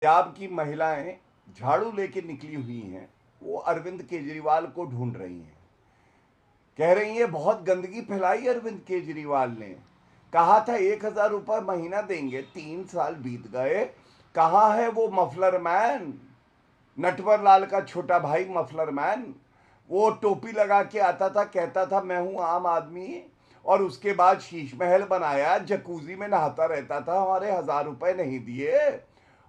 पंजाब की महिलाएं झाड़ू लेके निकली हुई हैं, वो अरविंद केजरीवाल को ढूंढ रही हैं। कह रही हैं बहुत गंदगी फैलाई अरविंद केजरीवाल ने। कहा था 1,000 रुपये महीना देंगे, 3 साल बीत गए। कहाँ है वो मफलर मैन, नटवर लाल का छोटा भाई मफलर मैन? वो टोपी लगा के आता था, कहता था मैं हूं आम आदमी, और उसके बाद शीश महल बनाया, जकूजी में नहाता रहता था, हमारे 1,000 रुपये नहीं दिए।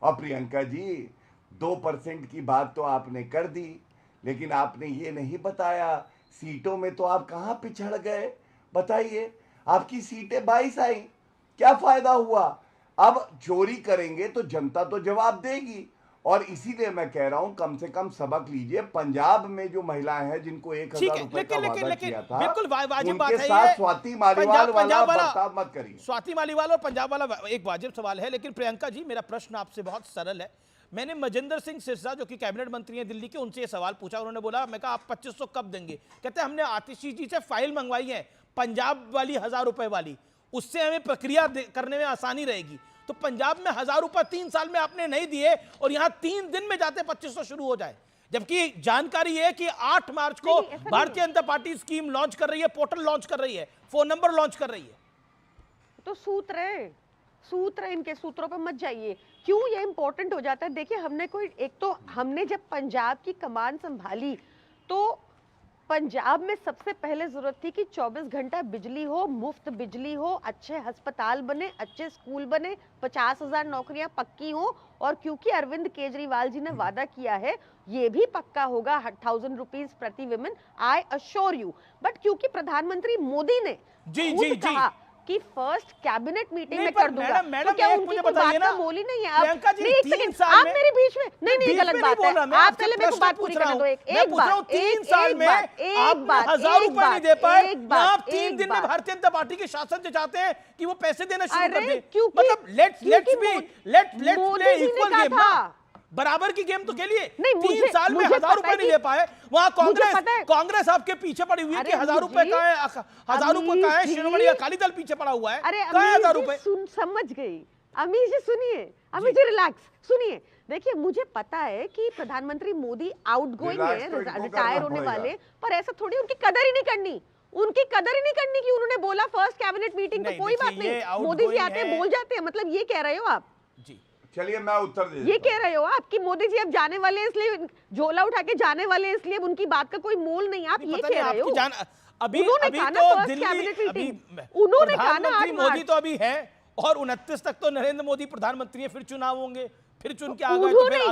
और प्रियंका जी, 2% की बात तो आपने कर दी, लेकिन आपने ये नहीं बताया सीटों में तो आप कहाँ पिछड़ गए। बताइए, आपकी सीटें 22 आई, क्या फायदा हुआ? अब चोरी करेंगे तो जनता तो जवाब देगी। और इसीलिए मैं कह रहा हूं, कम से कम सबक लीजिए। पंजाब में जो महिलाएं हैं जिनको ठीक 1,000 रुपए है, का लेकिन वादा लेकिन किया था, बिल्कुल वाजिब बात उनके है साथ ये। स्वाति मालीवाल पंजाब वाला पंजाब वाला बर्ताव मत करिए। स्वाति मालीवाल और पंजाब वाला एक वाजिब सवाल है, लेकिन प्रियंका जी मेरा प्रश्न आपसे बहुत सरल है। मैंने मजेंद्र सिंह सिरसा जो कि कैबिनेट मंत्री हैं दिल्ली के, उनसे ये सवाल पूछा। उन्होंने बोला, मैं कहा आप 2500 कब देंगे? कहते हैं हमने आतिशी जी से फाइल मंगवाई है, पंजाब वाली 1,000 रुपए वाली, उससे हमें प्रक्रिया करने में आसानी रहेगी। तो पंजाब में 1,000 रुपए 3 साल में आपने नहीं दिए, और यहां 3 दिन में जाते 2500 शुरू हो जाए। जबकि जानकारी है कि 8 मार्च को Bharatiya Janata party scheme launch कर रही है, पोर्टल लॉन्च कर रही है, फोन नंबर लॉन्च कर रही है। तो सूत्र इनके सूत्रों पे मत जाइए। क्यों ये इंपॉर्टेंट हो जाता है? देखिए, हमने जब पंजाब की कमान संभाली तो पंजाब में सबसे पहले जरूरत थी कि 24 घंटा बिजली हो, मुफ्त बिजली हो, अच्छे अस्पताल बने, अच्छे स्कूल बने, 50,000 नौकरियां पक्की हो। और क्योंकि अरविंद केजरीवाल जी ने वादा किया है ये भी पक्का होगा, 1,000 रुपीज प्रति women, I assure you. But क्योंकि प्रधानमंत्री मोदी ने खुद कहा कि फर्स्ट कैबिनेट मीटिंग में कर दूंगा, तो क्या उनकी कोई बात का मोल ही नहीं है? आप एक सेकंड, आप मेरे बीच में नहीं, गलत बात है। आप पहले मेरे को बात पूरी करने दो। एक बात, 3 साल में आप 1,000 रुपए नहीं दे पाए, आप 3 दिन में भारतीय जनता पार्टी के शासन से चाहते हैं कि वो पैसे देना शुरू कर दे। मतलब लेट्स प्ले इक्वल गेम ना, बराबर की गेम तो खेलिए। 3 साल में 1,000 रुपए नहीं दे पाए, वहां कांग्रेस आपके पीछे पड़ी हुई है कि 1,000 रुपए का है, 1,000 रुपए का है, शिरोमणि अकाली दल पीछे पड़ा हुआ है। कहाँ 1,000 रुपए? समझ गई अमीर जी, सुनिए अमीर जी, रिलैक्स सुनिए। देखिए, मुझे पता है कि प्रधानमंत्री मोदी आउटगोइंग है, रिटायर होने वाले, पर ऐसा थोड़ी उनकी कदर ही नहीं करनी, कि उन्होंने बोला फर्स्ट कैबिनेट मीटिंग, तो कोई बात नहीं, मोदी जी आते हैं बोल जाते हैं। मतलब ये कह रहे हो आप? जी चलिए मैं उत्तर दे, ये कह रहे हो आप कि मोदी जी अब जाने वाले हैं, इसलिए झोला उठा के जाने वाले हैं, इसलिए उनकी बात का कोई मोल नहीं? आप ये कह रहे हो? उन्होंने कहा ना मोदी तो अभी है, और 29 तक तो नरेंद्र मोदी प्रधानमंत्री है, फिर चुनाव होंगे, फिर चुन के आ गए तो फिर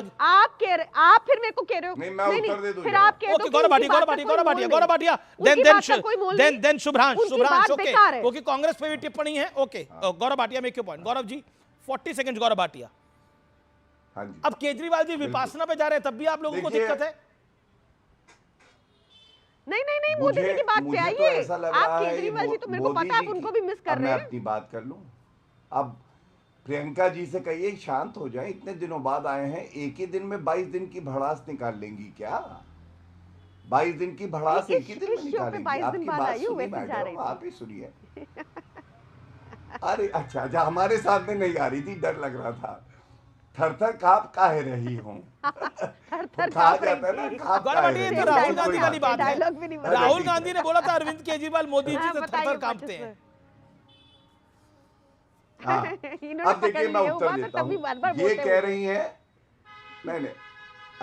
आप फिर मेरे को कह रहे हो? नहीं, मैं उत्तर दे दूं। फिर आप कह दो गौरव भाटिया, देन शुभ्रांश, ओके, क्योंकि कांग्रेस पे भी टिप्पणी है। Okay, Gaurav Bhatia make your point. Gaurav ji 40 second. Gaurav Bhatia, अब केजरीवाल जी विपासना पे जा रहे हैं, तब भी आप लोगों को दिक्कत है? नहीं, मोदी जी की बात पे आइए। आप केजरीवाल जी तो मेरे को पता है आप उनको भी मिस कर रहे हैं। मैं अपनी बात कर लूं। अब प्रियंका जी से कहिए शांत हो जाए, इतने दिनों बाद आए हैं, एक ही दिन में 22 दिन की भड़ास निकाल लेंगी क्या? 22 दिन की भड़ास एक ही दिन में निकालेंगी? आपकी बात सुनिए मैडम, आप ही सुनिए। अरे अच्छा, हमारे सामने नहीं आ रही थी, डर लग रहा था। थर कांप काहे रही हूँ। कहा जाता है ना, राहुल गांधी वाली बात है। राहुल गांधी ने बोला था अरविंद केजरीवाल मोदी जी से थर कांपते हैं। हाँ, अब देखिए मैं उत्तर देता हूँ। ये कह रही है, नहीं,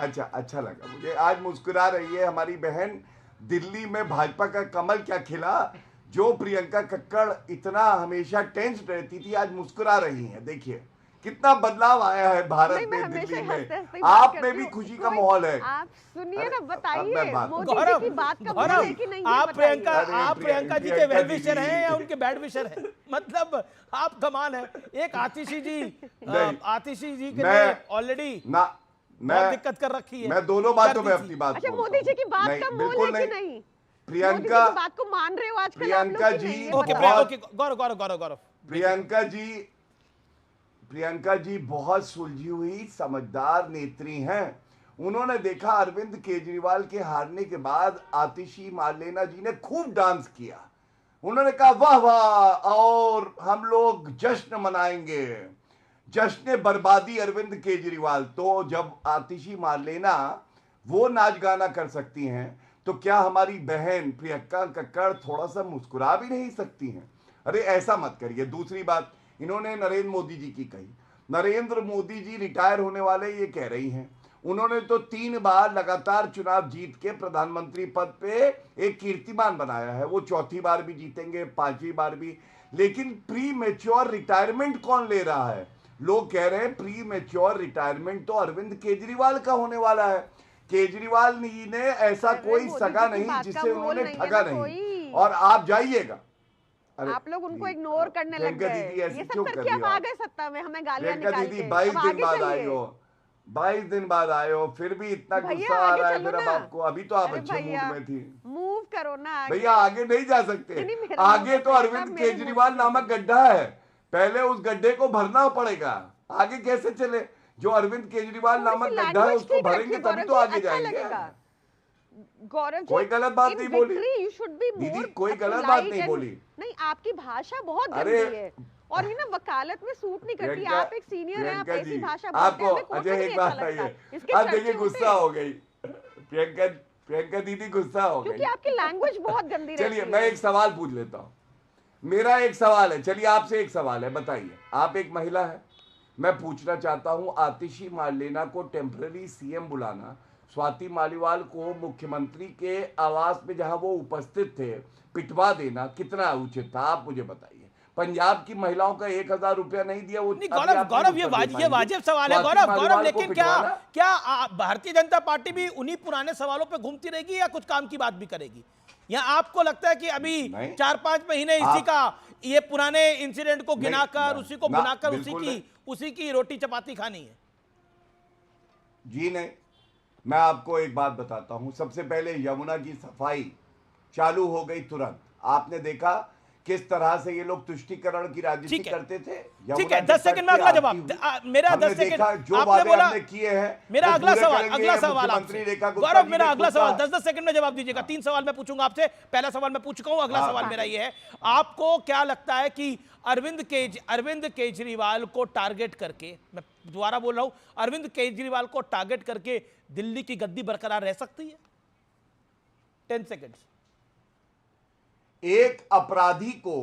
अच्छा लगा मुझे। आज मुस्कुरा रही है हमारी बहन। दिल्ली में भाजपा का कमल क्या खिला। जो प्रियंका कक्कड़ इतना हमेशा टेंस रहती थी, आज मुस्कुरा रही है। देखिए कितना बदलाव आया है भारत में, दिल्ली में। आप में भी खुशी का माहौल है। आप सुनिए ना, बताइए मोदी जी की बात का बोल है कि नहीं? आप प्रियंका जी के वेल विशर हैं या उनके बैड विशर हैं? मतलब आप कमाल है। एक आतिशी जी के लिए ऑलरेडी बहुत दिक्कत कर रखी है। मैं दोनों बातों में अपनी बात, अच्छा, मोदी जी की बात का मोल है कि नहीं? प्रियंका की बात को मान रहे हो आजकल? गौरव, प्रियंका जी बहुत सुलझी हुई समझदार नेत्री हैं। उन्होंने देखा अरविंद केजरीवाल के हारने के बाद आतिशी मार्लेना जी ने खूब डांस किया। उन्होंने कहा वाह वाह, और हम लोग जश्न मनाएंगे। जश्न बर्बादी अरविंद केजरीवाल। तो जब आतिशी मार लेना वो नाच गाना कर सकती हैं, तो क्या हमारी बहन प्रियंका कक्कड़ थोड़ा सा मुस्कुरा भी नहीं सकती हैं? अरे ऐसा मत करिए। दूसरी बात इन्होंने नरेंद्र मोदी जी की कही। नरेंद्र मोदी जी रिटायर होने वाले ये कह रही हैं। उन्होंने तो 3 बार लगातार चुनाव जीत के प्रधानमंत्री पद पे एक कीर्तिमान बनाया है। वो चौथी बार भी जीतेंगे, 5वीं बार भी। लेकिन प्री मैच्योर रिटायरमेंट कौन ले रहा है? लोग कह रहे हैं प्री मैच्योर रिटायरमेंट तो अरविंद केजरीवाल का होने वाला है। केजरीवाल जी ने ऐसा कोई सगा नहीं जिससे उन्होंने ठगा नहीं। और आप जाइएगा। आप लोग उनको इग्नोर करने लग गए। ये सब क्यों करके अब आ गए सत्ता में, हमें गालियां निकाल के। 22 दिन बाद आए हो, 22 दिन बाद आए हो, फिर भी इतना गुस्सा आ रहा है मेरा बाप को। अभी तो आप अच्छे मूड में थी। मूव करो ना भैया, आगे नहीं जा सकते। आगे तो अरविंद केजरीवाल नामक गड्ढा है, पहले उस गड्ढे को भरना पड़ेगा। आगे कैसे चले? जो अरविंद केजरीवाल नामक गड्ढा है उसको भरेंगे तभी तो आगे जाएंगे। गौरव जी, कोई गलत बात नहीं बोली दीदी, कोई गलत बात नहीं बोली। नहीं, आपकी भाषा बहुत गंदी है और ये ना वकालत में सूट नहीं करती। आप एक सीनियर हैं, आप ऐसी भाषा बोलते हैं, आपको अजय एक बात है, आप देखिए गुस्सा हो गई प्रियंका दीदी, गुस्सा हो गई क्योंकि आपकी लैंग्वेज बहुत गंदी रहती है। चलिए मैं एक सवाल पूछ लेता हूँ। मेरा एक सवाल है, चलिए आपसे एक सवाल है, बताइए। आप एक महिला है, मैं पूछना चाहता हूँ, आतिशी मार्लेना को टेम्पररी सीएम बुलाना, स्वाति मालीवाल को मुख्यमंत्री के आवास में जहां वो उपस्थित थे पिटवा देना कितना उचित था? आप मुझे बताइए। पंजाब की महिलाओं का 1000 रुपया नहीं दिया वो? नहीं गौरव, ये वाजिब सवाल है गौरव, लेकिन क्या भारतीय जनता पार्टी भी उन्हीं पुराने सवालों पे घूमती रहेगी या कुछ काम की बात भी करेगी? या आपको लगता है कि अभी 4-5 महीने इसी का ये पुराने इंसिडेंट को गिनाकर उसी को बुलाकर उसी की रोटी चपाती खानी है? जी नहीं, मैं आपको एक बात बताता हूं। सबसे पहले यमुना की सफाई चालू हो गई तुरंत। आपने देखा किस तरह से ये लोग तुष्टीकरण की राजनीति करते थे। ठीक है, 10 सेकंड में अगला जवाब मेरा। 10 सेकंड जो बातें हमने किए हैं। मेरा अगला सवाल आपसे गौरव, मेरा अगला सवाल 10 सेकंड में जवाब दीजिएगा। 3 सवाल मैं पूछूंगा आपसे। पहला सवाल मैं पूछ चुका हूं, अगला सवाल मेरा ये है, आपको क्या लगता है कि अरविंद केजरीवाल को टारगेट करके, मैं दोबारा बोल रहा हूं, अरविंद केजरीवाल को टारगेट करके दिल्ली की गद्दी बरकरार रह सकती है? 10 सेकंड। एक अपराधी को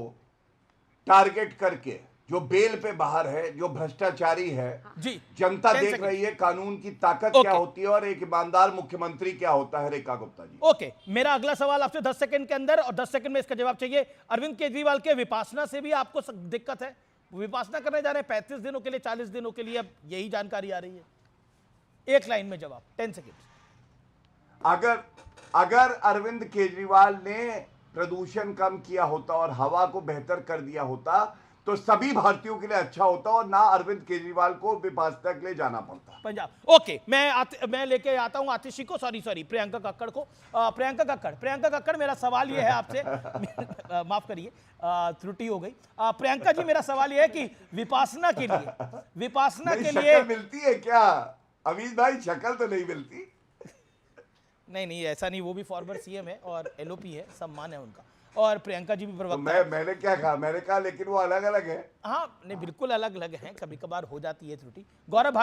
टारगेट करके जो बेल पे बाहर है, जो भ्रष्टाचारी है, जी, जनता देख रही है कानून की ताकत क्या होती है और एक ईमानदार मुख्यमंत्री क्या होता है। रेखा गुप्ता जी, ओके, मेरा अगला सवाल आपसे 10 सेकंड के अंदर, और 10 सेकंड में इसका जवाब चाहिए। अरविंद केजरीवाल के विपासना से भी आपको दिक्कत है? विपासना करने जा रहे हैं 35 दिनों के लिए, 40 दिनों के लिए, अब यही जानकारी आ रही है। एक लाइन में जवाब, 10 सेकंड। अगर अरविंद केजरीवाल ने प्रदूषण कम किया होता और हवा को बेहतर कर दिया होता तो सभी भारतीयों के लिए अच्छा होता और ना अरविंद केजरीवाल को विपासना के लिए जाना पड़ता। पंजाब, ओके, मैं लेके आता हूं आतिशी को, सॉरी प्रियंका कक्कड़ को। प्रियंका कक्कड़, मेरा सवाल ये है आपसे माफ करिए, त्रुटि हो गई। प्रियंका जी, मेरा सवाल ये है कि विपासना के लिए मिलती है क्या? अमीन भाई, शक्ल तो नहीं मिलती। नहीं, ऐसा नहीं, वो भी फॉर्मर सीएम है और एलओपी है, सम्मान है उनका, और प्रियंका जी भी प्रवक्ता तो मैंने क्या कहा? मैंने कहा लेकिन वो अलग अलग है। हाँ, नहीं, बिल्कुल अलग अलग हैं, कभी कभार हो जाती है त्रुटि। Gaurav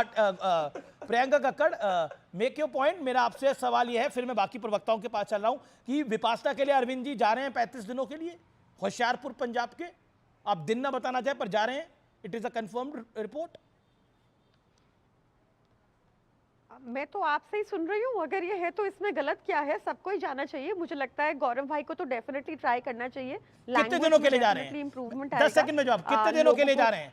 Priyanka Kakkar, make your point. मेरा आपसे सवाल यह है, फिर मैं बाकी प्रवक्ताओं के पास चल रहा हूं, कि विपासना के लिए अरविंद जी जा रहे हैं 35 दिनों के लिए होशियारपुर पंजाब के। आप दिन ना बताना चाहे पर जा रहे हैं, it is a confirmed report. मैं तो आपसे ही सुन रही हूँ, अगर ये है तो इसमें गलत क्या है? सबको ही जाना चाहिए। मुझे लगता है गौरव भाई को तो डेफिनेटली ट्राई करना चाहिए। कितने दिनों के लिए जा रहे हैं? 10 सेकंड में जवाब, कितने दिनों के लिए जा रहे हैं?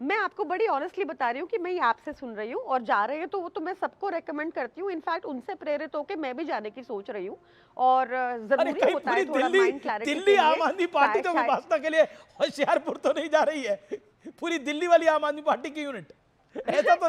मैं आपको बड़ी ऑनेस्टली बता रही हूँ कि मैं आपसे सुन रही हूँ, और जा रहे हैं तो वो तो मैं सबको रेकमेंड करती हूँ। इनफैक्ट उनसे प्रेरित होकर मैं भी जाने की सोच रही हूँ, और जरूरी होता है थोड़ा माइंड क्लैरिटी। दिल्ली आम आदमी पार्टी तो विपासना के लिए होशियारपुर तो नहीं जा रही है, पूरी दिल्ली वाली आम आदमी पार्टी की यूनिट, ऐसा तो नहीं